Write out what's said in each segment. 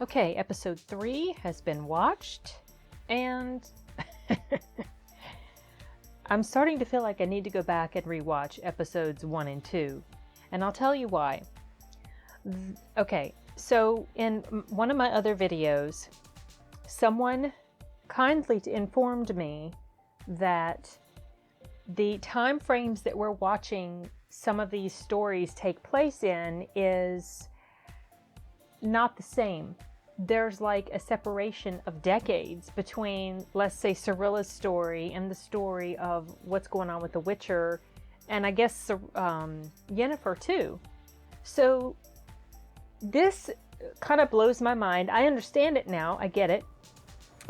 Okay, episode 3 has been watched, and I'm starting to feel like I need to go back and rewatch episodes 1 and 2, and I'll tell you why. Okay, so in one of my other videos, someone kindly informed me that the time frames that we're watching some of these stories take place in is not the same. There's like a separation of decades between, let's say, Cyrilla's story and the story of what's going on with The Witcher, and I guess Yennefer too. So this kind of blows my mind. I understand it now, I get it.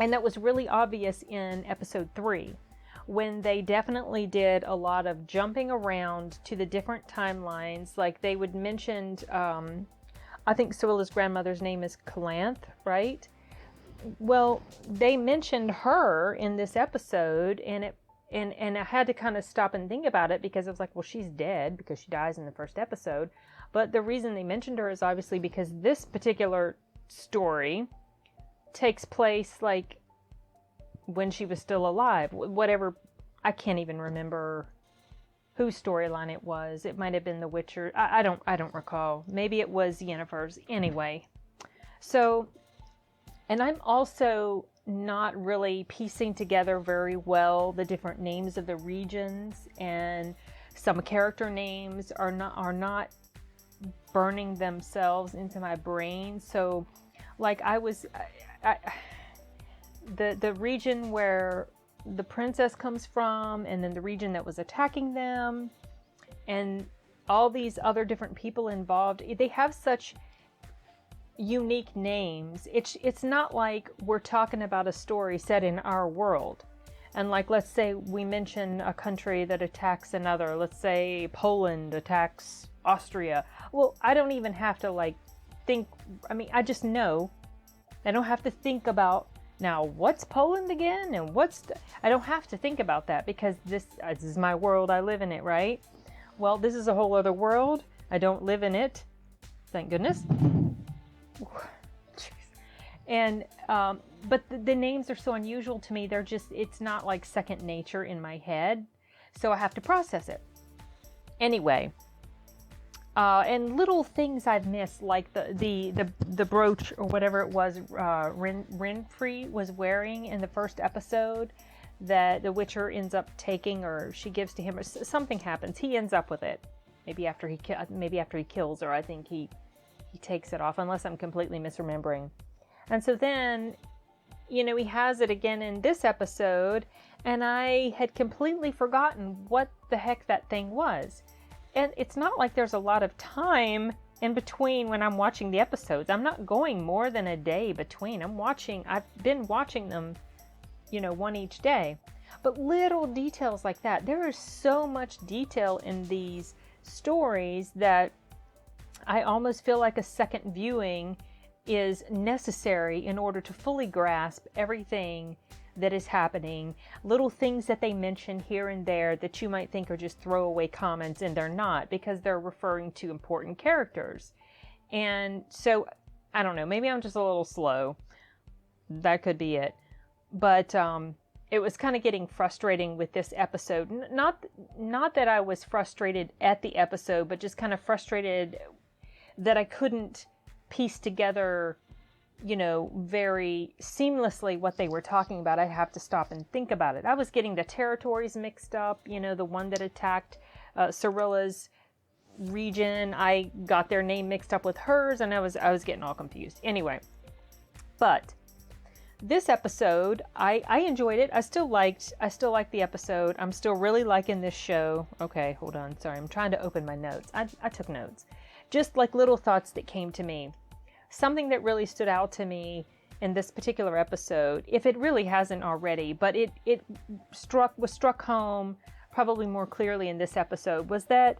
And that was really obvious in episode 3, when they definitely did a lot of jumping around to the different timelines. Like they would mention, I think Cyrilla's grandmother's name is Calanth, right? Well, they mentioned her in this episode, and I had to kind of stop and think about it, because I was like, well, she's dead because she dies in the first episode. But the reason they mentioned her is obviously because this particular story takes place like when she was still alive. Whatever, I can't even remember whose storyline it was. It might have been The Witcher. I don't recall. Maybe it was Yennefer's. Anyway, so, and I'm also not really piecing together very well the different names of the regions, and some character names are not burning themselves into my brain. So, like the region where the princess comes from, and then the region that was attacking them, and all these other different people involved, they have such unique names. It's not like we're talking about a story set in our world. And like, let's say we mention a country that attacks another. Let's say Poland attacks Austria. Well, I don't even have to like think. I mean, I just know. I don't have to think about, now, what's Poland again? And I don't have to think about that, because this is my world. I live in it, right? Well, this is a whole other world. I don't live in it. Thank goodness. And, but the names are so unusual to me. It's not like second nature in my head. So I have to process it. Anyway. And little things I've missed, like the brooch or whatever it was Renfri was wearing in the first episode, that the Witcher ends up taking, or she gives to him, or something happens. He ends up with it. Maybe after he kills her, I think he takes it off, unless I'm completely misremembering. And so then, he has it again in this episode, and I had completely forgotten what the heck that thing was. And it's not like there's a lot of time in between when I'm watching the episodes. I'm not going more than a day between. I've been watching them, one each day. But little details like that. There is so much detail in these stories that I almost feel like a second viewing is necessary in order to fully grasp everything that is happening. Little things that they mention here and there that you might think are just throwaway comments, and they're not, because they're referring to important characters. And so, I don't know, maybe I'm just a little slow. That could be it. But it was kind of getting frustrating with this episode. Not that I was frustrated at the episode, but just kind of frustrated that I couldn't piece together very seamlessly what they were talking about. I'd have to stop and think about it. I was getting the territories mixed up, the one that attacked Cyrilla's region. I got their name mixed up with hers, and I was getting all confused. Anyway, but this episode, I enjoyed it. I still liked the episode. I'm still really liking this show. Okay, hold on. Sorry, I'm trying to open my notes. I took notes. Just like little thoughts that came to me. Something that really stood out to me in this particular episode, if it really hasn't already, but it was struck home probably more clearly in this episode, was that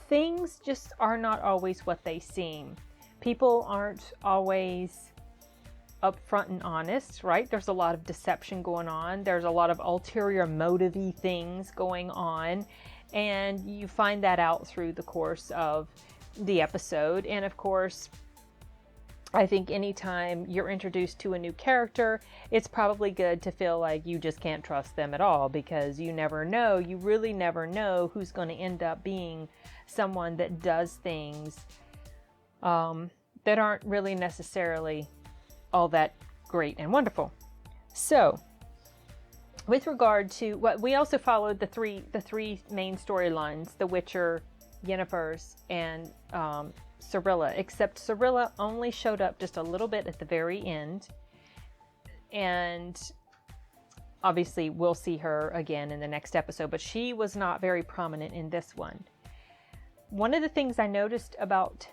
things just are not always what they seem. People aren't always upfront and honest, right? There's a lot of deception going on. There's a lot of ulterior motive-y things going on, and you find that out through the course of the episode. And of course, I think anytime you're introduced to a new character, it's probably good to feel like you just can't trust them at all, because you never know, you really never know who's going to end up being someone that does things that aren't really necessarily all that great and wonderful. So, with regard to what we also followed, the three main storylines: The Witcher, Yennefer's, and Cirilla, except Cirilla only showed up just a little bit at the very end, and obviously we'll see her again in the next episode, but she was not very prominent in this one. One of the things I noticed about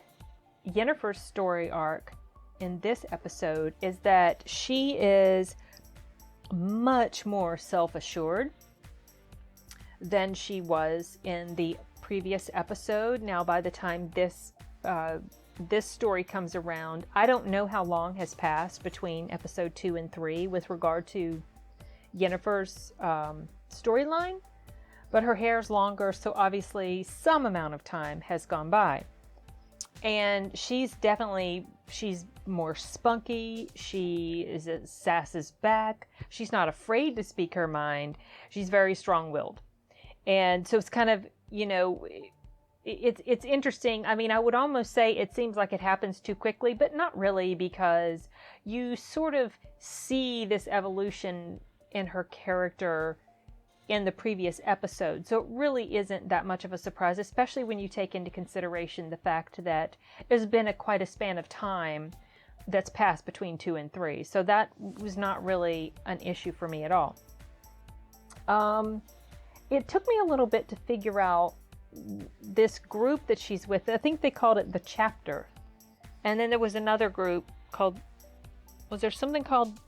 Yennefer's story arc in this episode is that she is much more self-assured than she was in the previous episode. Now, by the time this story comes around, I don't know how long has passed between episode 2 and 3 with regard to Yennefer's storyline, but her hair's longer, so obviously some amount of time has gone by. And she's more spunky. She is sasses back. She's not afraid to speak her mind. She's very strong-willed. And so it's kind of, it's interesting. I mean, I would almost say it seems like it happens too quickly, but not really, because you sort of see this evolution in her character in the previous episode. So it really isn't that much of a surprise, especially when you take into consideration the fact that there's been quite a span of time that's passed between 2 and 3. So that was not really an issue for me at all. It took me a little bit to figure out this group that she's with. I think they called it the Chapter. And then there was another group called, was there something called,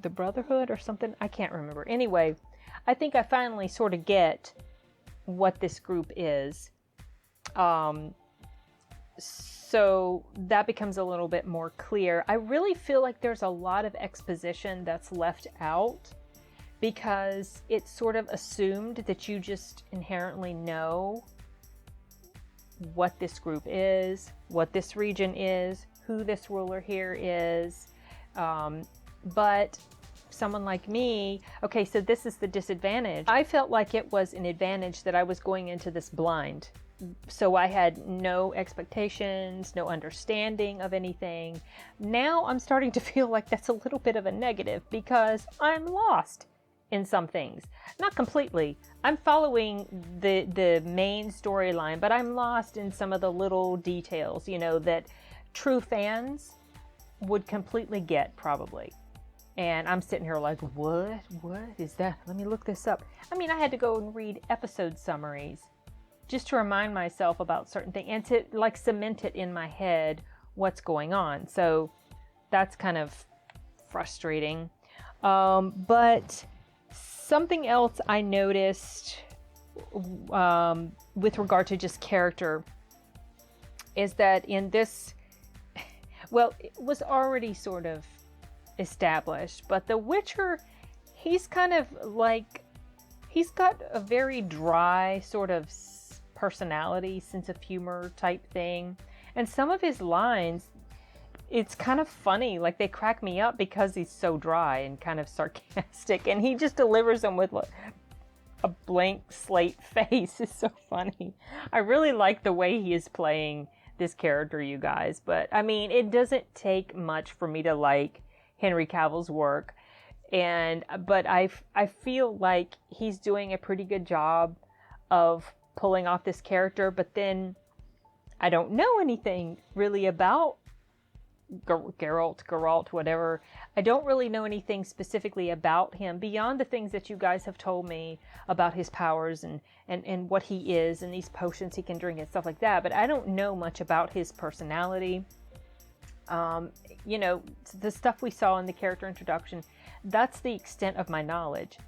the Brotherhood or something? I can't remember. Anyway, I think I finally sort of get what this group is. So that becomes a little bit more clear. I really feel like there's a lot of exposition that's left out, because it's sort of assumed that you just inherently know what this group is, what this region is, who this ruler here is. But someone like me, okay, so this is the disadvantage. I felt like it was an advantage that I was going into this blind. So I had no expectations, no understanding of anything. Now I'm starting to feel like that's a little bit of a negative, because I'm lost in some things. Not completely. I'm following the main storyline, but I'm lost in some of the little details, that true fans would completely get, probably. And I'm sitting here like, what is that? Let me look this up. I mean, I had to go and read episode summaries just to remind myself about certain things and to like cement it in my head what's going on. So that's kind of frustrating. But something else I noticed with regard to just character is that in this, well, it was already sort of established, but the Witcher, he's kind of like, he's got a very dry sort of personality, sense of humor type thing, and some of his lines, it's kind of funny, like they crack me up because he's so dry and kind of sarcastic, and he just delivers them with a blank slate face. It's so funny. I really like the way he is playing this character, you guys, but I mean, it doesn't take much for me to like Henry Cavill's work, but I feel like he's doing a pretty good job of pulling off this character. But then I don't know anything really about Geralt, whatever. I don't really know anything specifically about him beyond the things that you guys have told me about his powers and what he is and these potions he can drink and stuff like that. But I don't know much about his personality. The stuff we saw in the character introduction, that's the extent of my knowledge.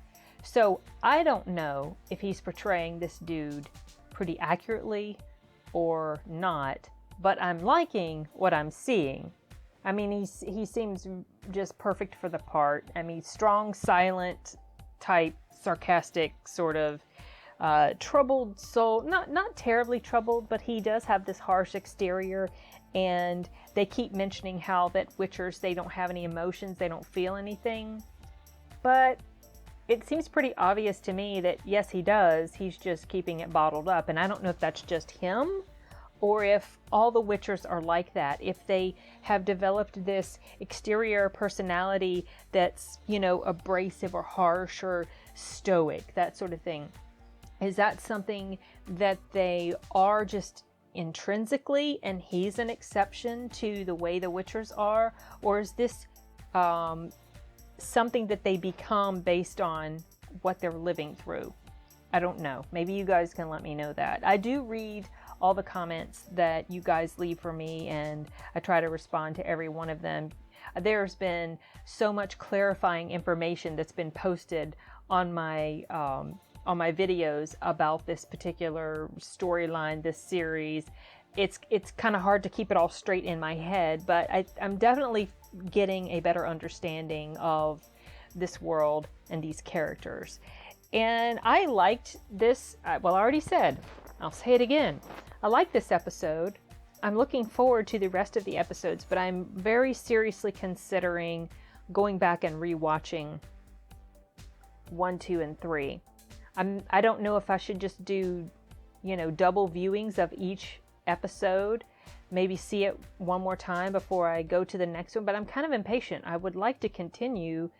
So I don't know if he's portraying this dude pretty accurately or not, but I'm liking what I'm seeing. I mean, he seems just perfect for the part. I mean, strong, silent type, sarcastic sort of troubled soul. Not terribly troubled, but he does have this harsh exterior. And they keep mentioning how that Witchers, they don't have any emotions, they don't feel anything. But it seems pretty obvious to me that yes, he does. He's just keeping it bottled up. And I don't know if that's just him or if all the Witchers are like that. If they have developed this exterior personality that's, abrasive or harsh or stoic, that sort of thing. Is that something that they are just intrinsically, and he's an exception to the way the Witchers are? Or is this something that they become based on what they're living through? I don't know. Maybe you guys can let me know that. I do read all the comments that you guys leave for me, and I try to respond to every one of them. There's been so much clarifying information that's been posted on my videos about this particular storyline, this series. It's kind of hard to keep it all straight in my head, but I'm definitely getting a better understanding of this world and these characters. And I liked this. Well, I already said, I'll say it again. I like this episode. I'm looking forward to the rest of the episodes, but I'm very seriously considering going back and rewatching 1, 2, and 3. I don't know if I should just do, double viewings of each episode, maybe see it one more time before I go to the next one, but I'm kind of impatient. I would like to continue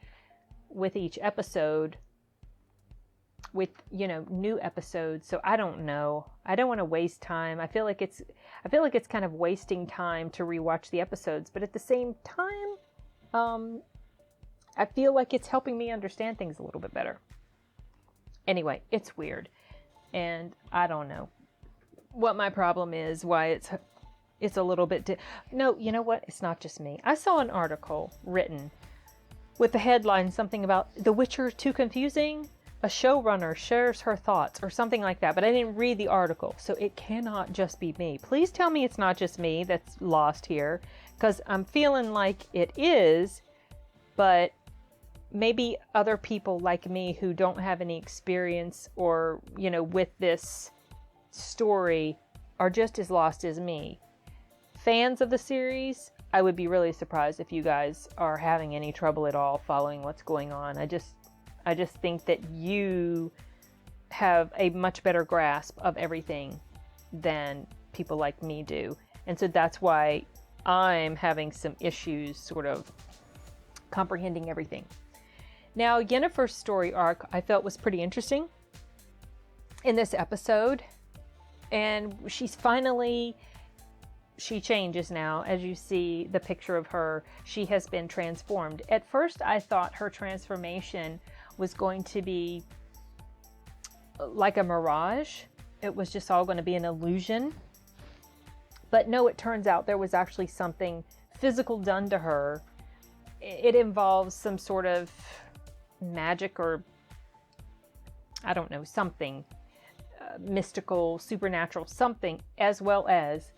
with each episode with, new episodes. So I don't know. I don't want to waste time. I feel like it's kind of wasting time to rewatch the episodes, but at the same time, I feel like it's helping me understand things a little bit better. Anyway, it's weird, and I don't know what my problem is, why it's a little bit... No, you know what? It's not just me. I saw an article written with the headline something about The Witcher too confusing? A showrunner shares her thoughts, or something like that, but I didn't read the article, so it cannot just be me. Please tell me it's not just me that's lost here, because I'm feeling like it is, but maybe other people like me who don't have any experience or, with this story are just as lost as me. Fans of the series, I would be really surprised if you guys are having any trouble at all following what's going on. I just think that you have a much better grasp of everything than people like me do. And so that's why I'm having some issues sort of comprehending everything. Now, Yennefer's story arc I felt was pretty interesting in this episode. And she changes now. As you see the picture of her, she has been transformed. At first, I thought her transformation was going to be like a mirage. It was just all going to be an illusion. But no, it turns out there was actually something physical done to her. It involves some sort of magic or, I don't know, something mystical, supernatural, something, as well as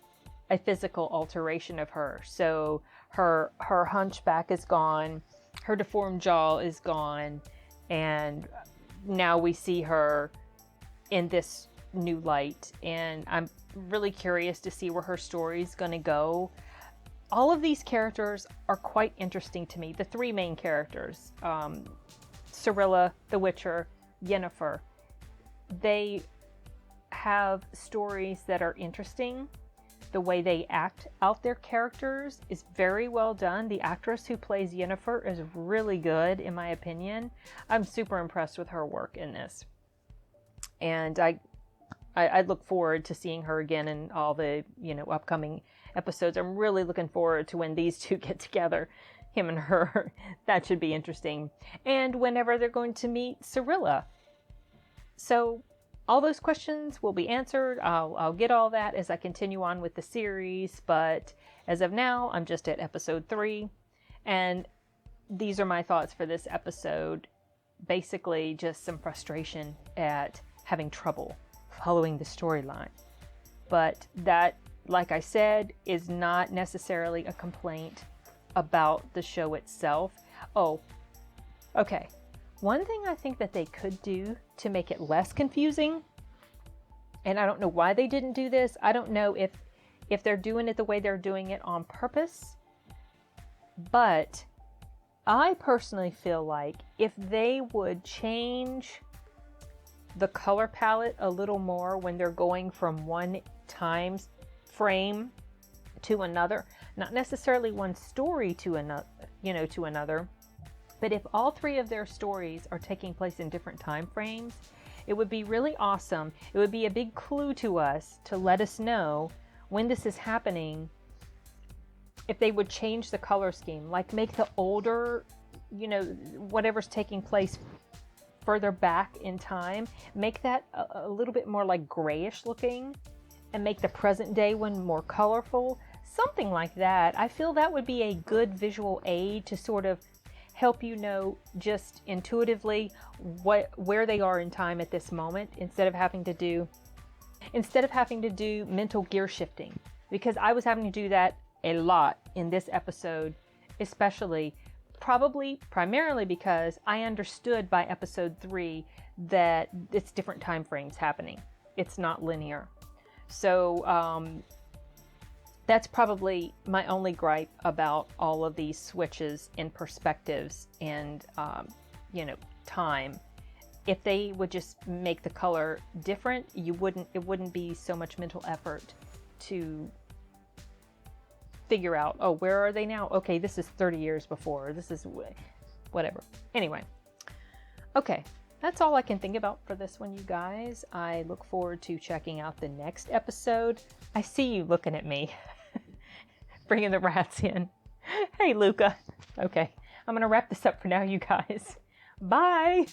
a physical alteration of her. So her hunchback is gone, her deformed jaw is gone, and now we see her in this new light. And I'm really curious to see where her story is going to go. All of these characters are quite interesting to me. The three main characters, Cirilla, the Witcher, Yennefer, they have stories that are interesting. The way they act out their characters is very well done. The actress who plays Yennefer is really good, in my opinion. I'm super impressed with her work in this. And I look forward to seeing her again in all the, upcoming episodes. I'm really looking forward to when these two get together, him and her. That should be interesting. And whenever they're going to meet Cirilla. So all those questions will be answered. I'll get all that as I continue on with the series. But as of now, I'm just at episode 3. And these are my thoughts for this episode. Basically, just some frustration at having trouble following the storyline. But that, like I said, is not necessarily a complaint about the show itself. Oh, okay. One thing I think that they could do to make it less confusing And I don't know why they didn't do this. I don't know if they're doing it the way they're doing it on purpose. But I personally feel like if they would change the color palette a little more when they're going from one time frame to another, not necessarily one story to another, to another, but if all three of their stories are taking place in different time frames, it would be really awesome. It would be a big clue to us to let us know when this is happening. If they would change the color scheme, like make the older, whatever's taking place further back in time, make that a little bit more like grayish looking, and make the present day one more colorful, something like that. I feel that would be a good visual aid to sort of help you know just intuitively where they are in time at this moment, instead of having to do mental gear shifting, because I was having to do that a lot in this episode, especially primarily because I understood by episode 3 that it's different time frames happening. It's not linear. So that's probably my only gripe about all of these switches and perspectives and, time. If they would just make the color different, it wouldn't be so much mental effort to figure out, oh, where are they now? Okay, this is 30 years before. This is whatever. Anyway, okay. That's all I can think about for this one, you guys. I look forward to checking out the next episode. I see you looking at me, bringing the rats in. Hey, Luca. Okay, I'm going to wrap this up for now, you guys. Bye.